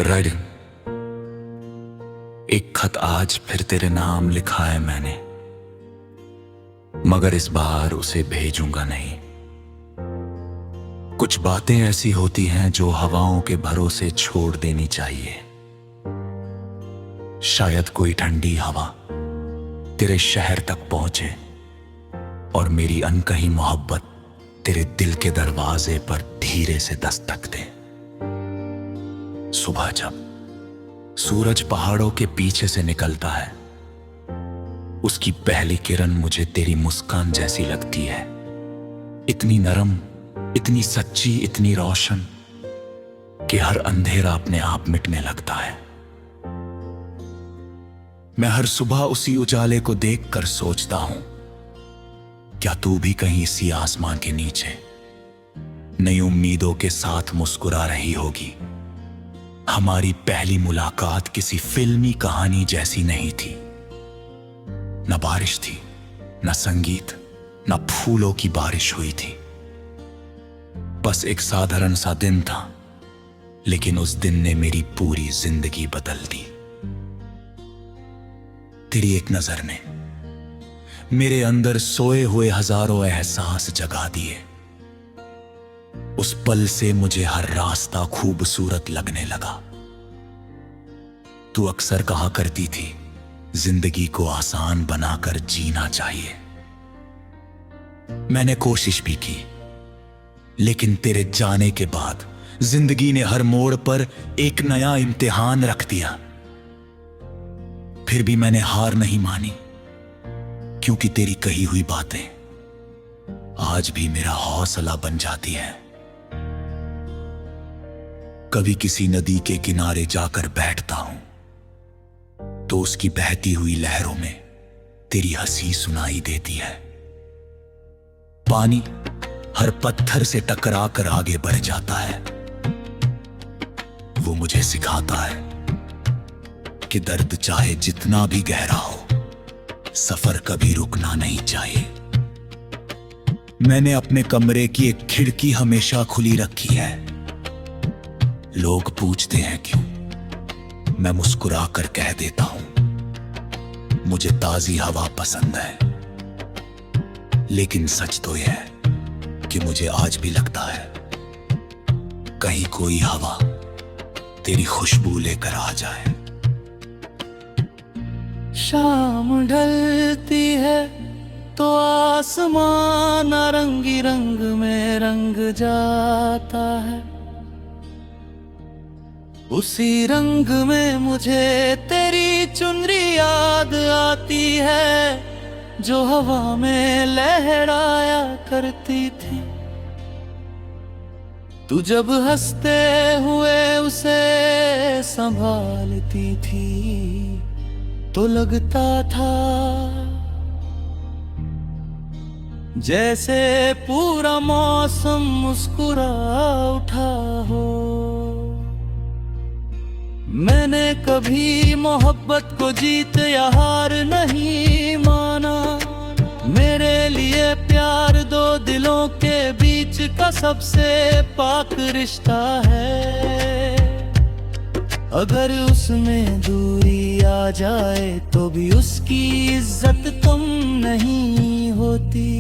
Riding. एक खत आज फिर तेरे नाम लिखा है मैंने, मगर इस बार उसे भेजूंगा नहीं। कुछ बातें ऐसी होती हैं जो हवाओं के भरोसे छोड़ देनी चाहिए। शायद कोई ठंडी हवा तेरे शहर तक पहुंचे और मेरी अनकही मोहब्बत तेरे दिल के दरवाजे पर धीरे से दस्तक दे। सुबह जब सूरज पहाड़ों के पीछे से निकलता है, उसकी पहली किरण मुझे तेरी मुस्कान जैसी लगती है। इतनी नरम, इतनी सच्ची, इतनी रोशन कि हर अंधेरा अपने आप मिटने लगता है। मैं हर सुबह उसी उजाले को देखकर सोचता हूं, क्या तू भी कहीं इसी आसमान के नीचे नई उम्मीदों के साथ मुस्कुरा रही होगी। हमारी पहली मुलाकात किसी फिल्मी कहानी जैसी नहीं थी। न बारिश थी, न संगीत, न फूलों की बारिश हुई थी। बस एक साधारण सा दिन था, लेकिन उस दिन ने मेरी पूरी जिंदगी बदल दी। तेरी एक नजर ने मेरे अंदर सोए हुए हजारों एहसास जगा दिए। उस पल से मुझे हर रास्ता खूबसूरत लगने लगा। तू अक्सर कहा करती थी, जिंदगी को आसान बनाकर जीना चाहिए। मैंने कोशिश भी की, लेकिन तेरे जाने के बाद जिंदगी ने हर मोड़ पर एक नया इम्तिहान रख दिया। फिर भी मैंने हार नहीं मानी, क्योंकि तेरी कही हुई बातें आज भी मेरा हौसला बन जाती हैं। कभी किसी नदी के किनारे जाकर बैठता हूं, तो उसकी बहती हुई लहरों में तेरी हंसी सुनाई देती है। पानी हर पत्थर से टकराकर आगे बढ़ जाता है। वो मुझे सिखाता है कि दर्द चाहे जितना भी गहरा हो, सफर कभी रुकना नहीं चाहिए। मैंने अपने कमरे की एक खिड़की हमेशा खुली रखी है। लोग पूछते हैं क्यों, मैं मुस्कुरा कर कह देता हूं, मुझे ताजी हवा पसंद है। लेकिन सच तो यह है कि मुझे आज भी लगता है कहीं कोई हवा तेरी खुशबू लेकर आ जाए। शाम ढलती है तो आसमान नारंगी रंग में रंग जाता है। उसी रंग में मुझे तेरी चुनरी याद आती है, जो हवा में लहराया करती थी। तू जब हंसते हुए उसे संभालती थी, तो लगता था जैसे पूरा मौसम मुस्कुरा उठा हो। मैंने कभी मोहब्बत को जीत या हार नहीं माना। मेरे लिए प्यार दो दिलों के बीच का सबसे पाक रिश्ता है। अगर उसमें दूरी आ जाए तो भी उसकी इज्जत कम नहीं होती,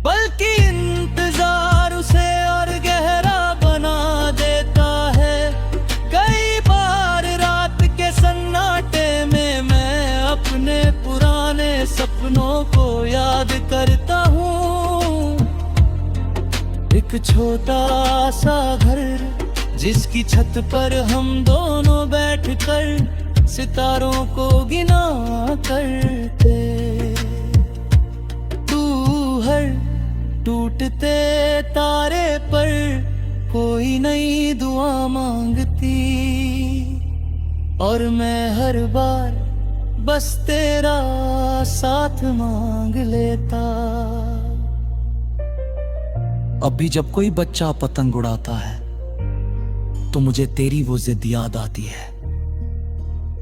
बल्कि इंतजार उसे और गहरा बना देता है। कई बार रात के सन्नाटे में मैं अपने पुराने सपनों को याद करता हूँ। एक छोटा सा घर जिसकी छत पर हम दोनों बैठकर सितारों को गिना करते। तू हर टूटते तारे पर कोई नई दुआ मांगती, और मैं हर बार बस तेरा साथ मांग लेता। अब भी जब कोई बच्चा पतंग उड़ाता है, तो मुझे तेरी वो जिद याद आती है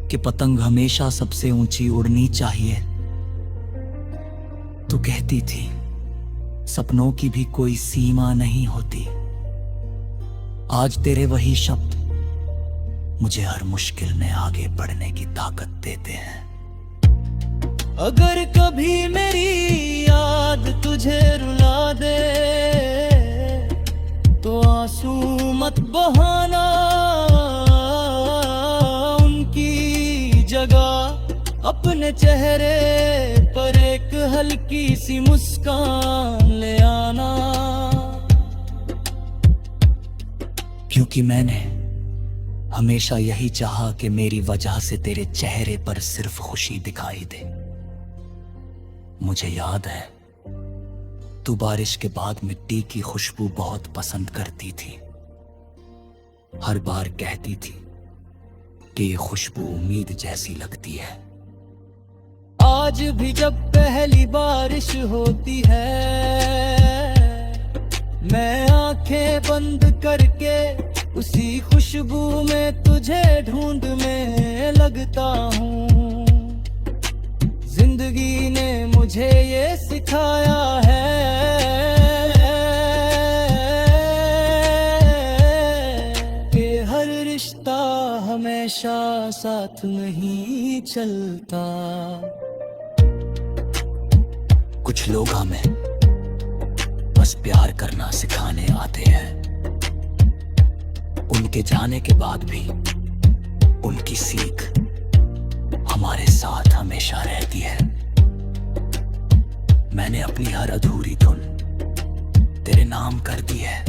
कि पतंग हमेशा सबसे ऊंची उड़नी चाहिए। तू कहती थी सपनों की भी कोई सीमा नहीं होती। आज तेरे वही शब्द मुझे हर मुश्किल में आगे बढ़ने की ताकत देते हैं। अगर कभी मेरी याद तुझे रुला दे तो आंसू मत बहाना, उनकी जगह अपने चेहरे पर एक हल्की सी मुस्कान ले आना। क्योंकि मैंने हमेशा यही चाहा कि मेरी वजह से तेरे चेहरे पर सिर्फ खुशी दिखाई दे। मुझे याद है तू बारिश के बाद मिट्टी की खुशबू बहुत पसंद करती थी। हर बार कहती थी कि ये खुशबू उम्मीद जैसी लगती है। आज भी जब पहली बारिश होती है मैं आंखें बंद करके उसी खुशबू में तुझे ढूंढने लगता हूँ। जिंदगी ने मुझे ये सिखाया है कि हर रिश्ता हमेशा साथ नहीं चलता। कुछ लोग हमें बस प्यार करना सिखाने आते हैं, उनके जाने के बाद भी उनकी सीख हमारे साथ हमेशा रहती है। मैंने अपनी हर अधूरी धुन तेरे नाम कर दी है।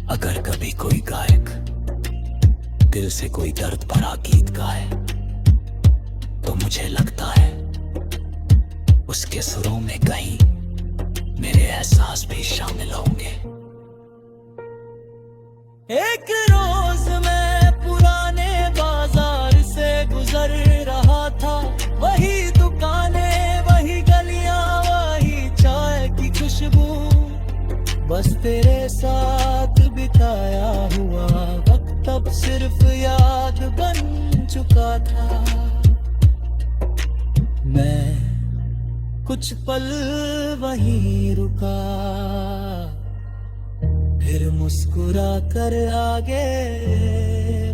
अगर कभी कोई गायक दिल से कोई दर्द भरा गीत गाए तो मुझे लगता है उसके सुरों में कहीं मेरे एहसास भी शामिल होंगे। एक रोज मैं पुराने बाजार से गुजर रहा था, वही दुकानें वही गलियां वही चाय की खुशबू, बस तेरे साथ बिताया हुआ वक्त अब सिर्फ याद बन चुका था। मैं कुछ पल वहीं रुका फिर मुस्कुरा कर आगे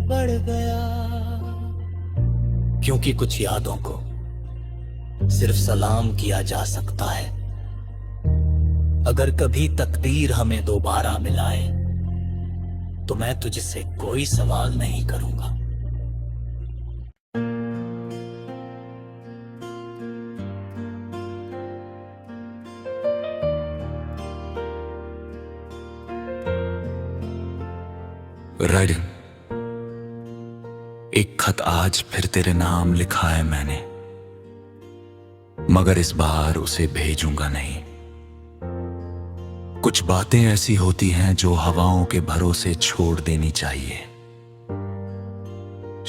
बढ़ गया। क्योंकि कुछ यादों को सिर्फ सलाम किया जा सकता है। अगर कभी तकदीर हमें दोबारा मिलाए तो मैं तुझसे कोई सवाल नहीं करूंगा। राइडिंग एक खत आज फिर तेरे नाम लिखा है मैंने, मगर इस बार उसे भेजूंगा नहीं। कुछ बातें ऐसी होती हैं जो हवाओं के भरोसे छोड़ देनी चाहिए।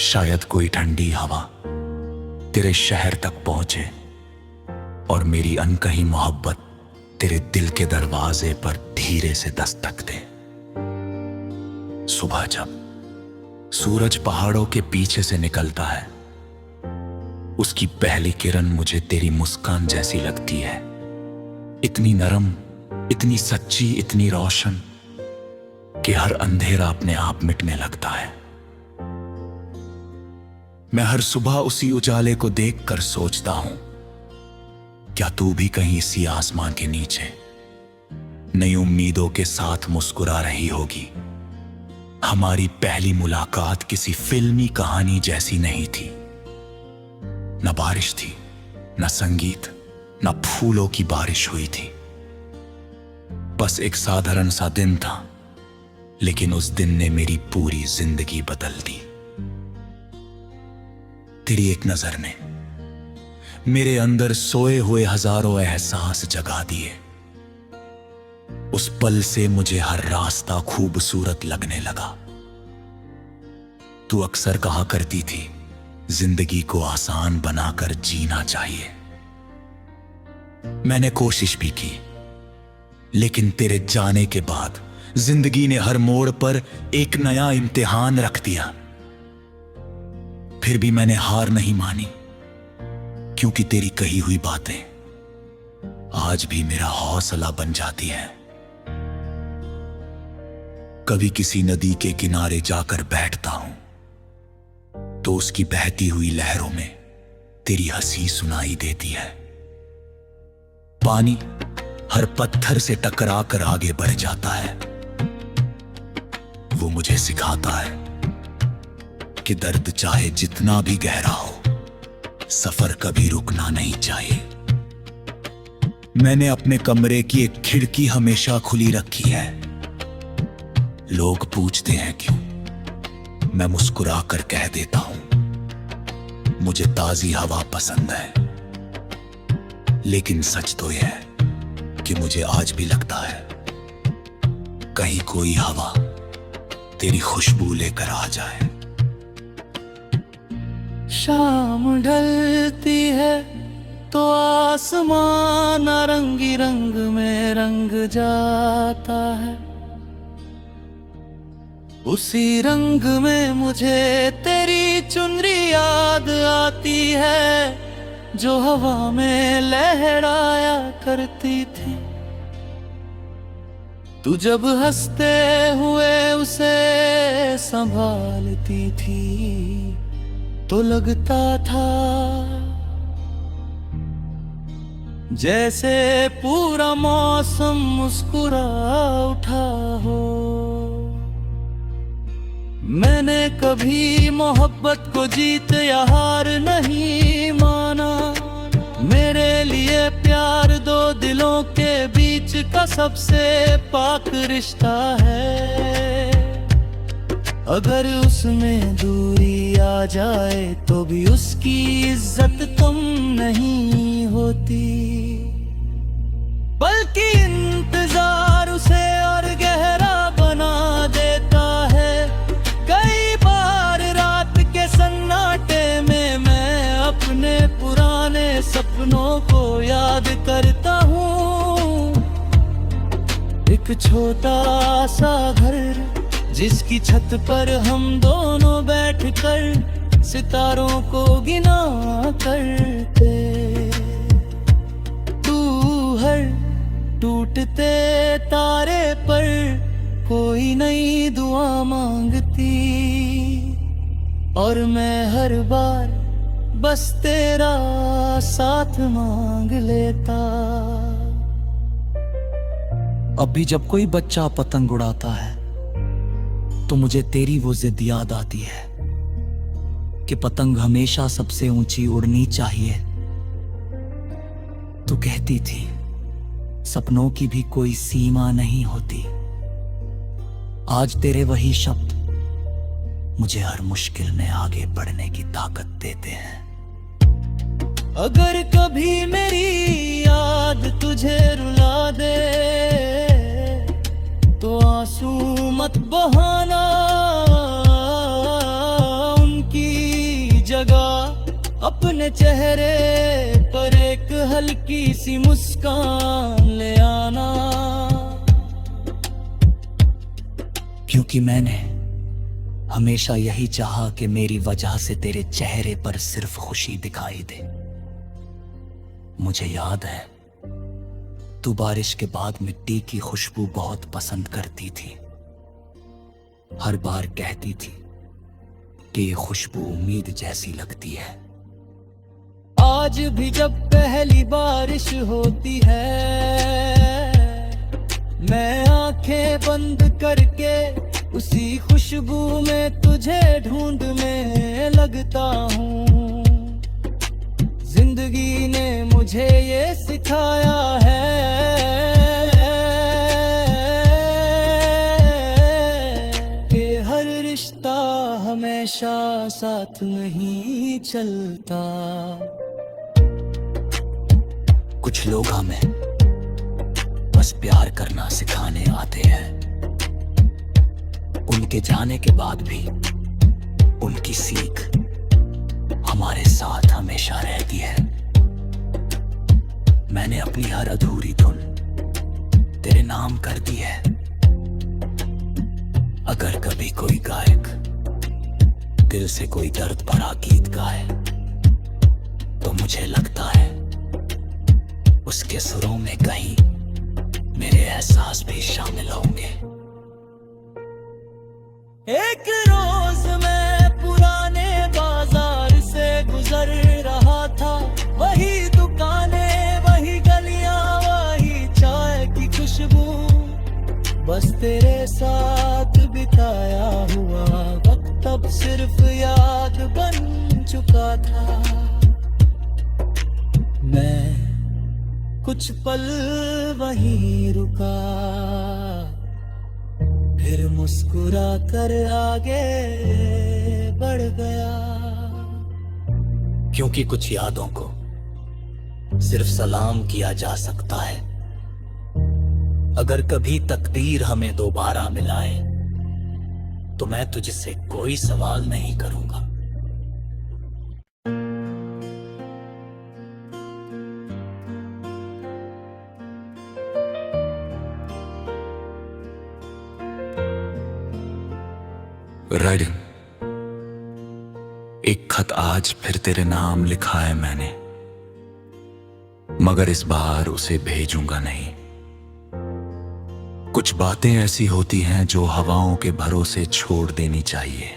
शायद कोई ठंडी हवा तेरे शहर तक पहुंचे और मेरी अनकही मोहब्बत तेरे दिल के दरवाजे पर धीरे से दस्तक दे। सुबह जब सूरज पहाड़ों के पीछे से निकलता है, उसकी पहली किरण मुझे तेरी मुस्कान जैसी लगती है। इतनी नरम, इतनी सच्ची, इतनी रोशन कि हर अंधेरा अपने आप मिटने लगता है। मैं हर सुबह उसी उजाले को देखकर सोचता हूं, क्या तू भी कहीं इसी आसमान के नीचे नई उम्मीदों के साथ मुस्कुरा रही होगी। हमारी पहली मुलाकात किसी फिल्मी कहानी जैसी नहीं थी। न बारिश थी, न संगीत, न फूलों की बारिश हुई थी। बस एक साधारण सा दिन था, लेकिन उस दिन ने मेरी पूरी जिंदगी बदल दी। तेरी एक नजर ने मेरे अंदर सोए हुए हजारों एहसास जगा दिए। उस पल से मुझे हर रास्ता खूबसूरत लगने लगा। तू अक्सर कहा करती थी, जिंदगी को आसान बनाकर जीना चाहिए। मैंने कोशिश भी की, लेकिन तेरे जाने के बाद जिंदगी ने हर मोड़ पर एक नया इम्तिहान रख दिया। फिर भी मैंने हार नहीं मानी, क्योंकि तेरी कही हुई बातें आज भी मेरा हौसला बन जाती हैं। कभी किसी नदी के किनारे जाकर बैठता हूं तो उसकी बहती हुई लहरों में तेरी हंसी सुनाई देती है। पानी हर पत्थर से टकराकर आगे बढ़ जाता है। वो मुझे सिखाता है कि दर्द चाहे जितना भी गहरा हो, सफर कभी रुकना नहीं चाहिए। मैंने अपने कमरे की एक खिड़की हमेशा खुली रखी है। लोग पूछते हैं क्यों, मैं मुस्कुरा कर कह देता हूं, मुझे ताजी हवा पसंद है। लेकिन सच तो यह है कि मुझे आज भी लगता है कहीं कोई हवा तेरी खुशबू लेकर आ जाए। शाम ढलती है तो आसमान नारंगी रंग में रंग जाता है। उसी रंग में मुझे तेरी चुनरी याद आती है, जो हवा में लहराया करती थी। तू जब हंसते हुए उसे संभालती थी तो लगता था जैसे पूरा मौसम मुस्कुरा उठा हो। मैंने कभी मोहब्बत को जीत या हार नहीं माना। मेरे लिए प्यार दो दिलों के बीच का सबसे पाक रिश्ता है। अगर उसमें दूरी आ जाए तो भी उसकी इज्जत कम नहीं होती, बल्कि इंतजार उसे और गहरा बना देता है। कई बार रात के सन्नाटे में मैं अपने पुराने सपनों को याद करता हूँ। एक छोटा सा घर जिसकी छत पर हम दोनों बैठकर सितारों को गिना करते। तू हर टूटते तारे पर कोई नई दुआ मांगती, और मैं हर बार बस तेरा साथ मांग लेता। अब भी जब कोई बच्चा पतंग उड़ाता है तो मुझे तेरी वो जिद याद आती है कि पतंग हमेशा सबसे ऊंची उड़नी चाहिए। तू कहती थी सपनों की भी कोई सीमा नहीं होती। आज तेरे वही शब्द मुझे हर मुश्किल में आगे बढ़ने की ताकत देते हैं। अगर कभी मेरी याद तुझे रुला दे तो आंसू मत बहाना। उनकी जगह अपने चेहरे पर एक हल्की सी मुस्कान ले आना। क्योंकि मैंने हमेशा यही चाहा कि मेरी वजह से तेरे चेहरे पर सिर्फ खुशी दिखाई दे। मुझे याद है तू बारिश के बाद मिट्टी की खुशबू बहुत पसंद करती थी। हर बार कहती थी कि ये खुशबू उम्मीद जैसी लगती है। आज भी जब पहली बारिश होती है मैं आंखें बंद करके उसी खुशबू में तुझे ढूंढने लगता हूँ। जिंदगी ने मुझे ये सिखाया है कि हर रिश्ता हमेशा साथ नहीं चलता। कुछ लोग हमें बस प्यार करना सिखाने आते हैं, उनके जाने के बाद भी उनकी सीख हमारे साथ हमेशा रहती है। मैंने अपनी हर अधूरी धुन तेरे नाम कर दी है। अगर कभी कोई गायक दिल से कोई दर्द भरा गीत गाए तो मुझे लगता है उसके सुरों में कहीं मेरे एहसास भी शामिल होंगे। एक रोज मैं पुराने बाजार से गुजर रहा था, वही दुकानें, वही गलियां, वही चाय की खुशबू, बस तेरे साथ बिताया हुआ वक्त अब सिर्फ याद बन चुका था। मैं कुछ पल वहीं रुका, फिर मुस्कुरा कर आगे बढ़ गया। क्योंकि कुछ यादों को सिर्फ सलाम किया जा सकता है। अगर कभी तकदीर हमें दोबारा मिलाए तो मैं तुझसे कोई सवाल नहीं करूंगा। राइडिंग, एक खत आज फिर तेरे नाम लिखा है मैंने, मगर इस बार उसे भेजूंगा नहीं। कुछ बातें ऐसी होती हैं जो हवाओं के भरोसे छोड़ देनी चाहिए।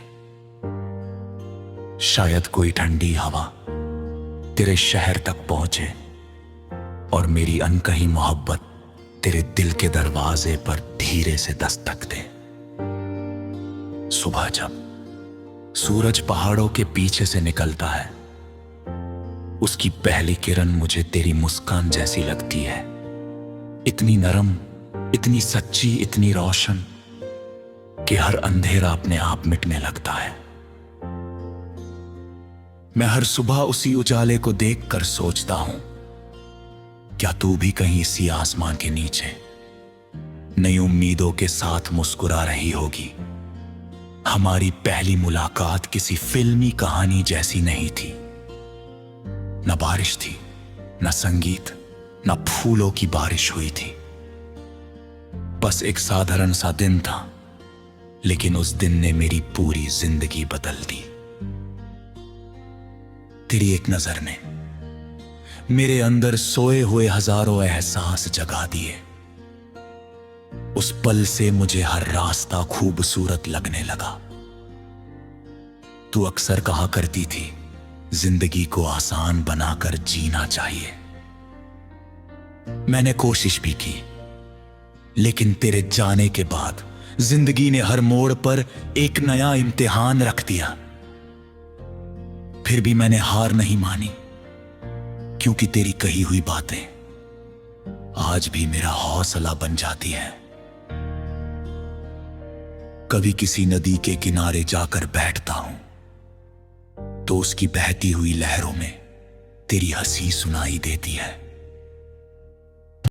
शायद कोई ठंडी हवा तेरे शहर तक पहुंचे और मेरी अनकही मोहब्बत तेरे दिल के दरवाजे पर धीरे से दस्तक दे। सुबह जब सूरज पहाड़ों के पीछे से निकलता है, उसकी पहली किरण मुझे तेरी मुस्कान जैसी लगती है। इतनी नरम, इतनी सच्ची, इतनी रोशन कि हर अंधेरा अपने आप मिटने लगता है। मैं हर सुबह उसी उजाले को देखकर सोचता हूं, क्या तू भी कहीं इसी आसमान के नीचे नई उम्मीदों के साथ मुस्कुरा रही होगी। हमारी पहली मुलाकात किसी फिल्मी कहानी जैसी नहीं थी। न बारिश थी, न संगीत, न फूलों की बारिश हुई थी। बस एक साधारण सा दिन था, लेकिन उस दिन ने मेरी पूरी जिंदगी बदल दी। तेरी एक नजर ने मेरे अंदर सोए हुए हजारों एहसास जगा दिए। उस पल से मुझे हर रास्ता खूबसूरत लगने लगा। तू अक्सर कहा करती थी, जिंदगी को आसान बनाकर जीना चाहिए। मैंने कोशिश भी की, लेकिन तेरे जाने के बाद जिंदगी ने हर मोड़ पर एक नया इम्तिहान रख दिया। फिर भी मैंने हार नहीं मानी, क्योंकि तेरी कही हुई बातें आज भी मेरा हौसला बन जाती हैं। कभी किसी नदी के किनारे जाकर बैठता हूं तो उसकी बहती हुई लहरों में तेरी हंसी सुनाई देती है।